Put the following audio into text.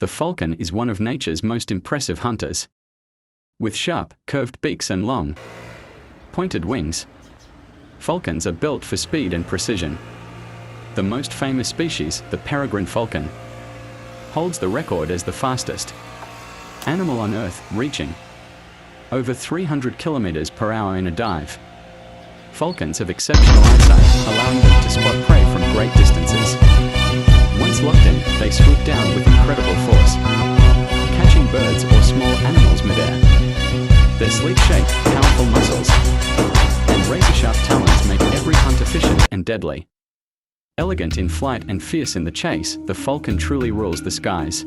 The falcon is one of nature's most impressive hunters. With sharp, curved beaks and long, pointed wings, falcons are built for speed and precision. The most famous species, the peregrine falcon, holds the record as the fastest animal on Earth, reaching over 300 kilometers per hour in a dive. Falcons have exceptional eyesight, allowing them to spot prey from great distances. Once locked in, they swoop down with incredible force, catching birds or small animals midair. Their sleek shape, powerful muscles, and razor-sharp talons make every hunt efficient and deadly. Elegant in flight and fierce in the chase, the falcon truly rules the skies.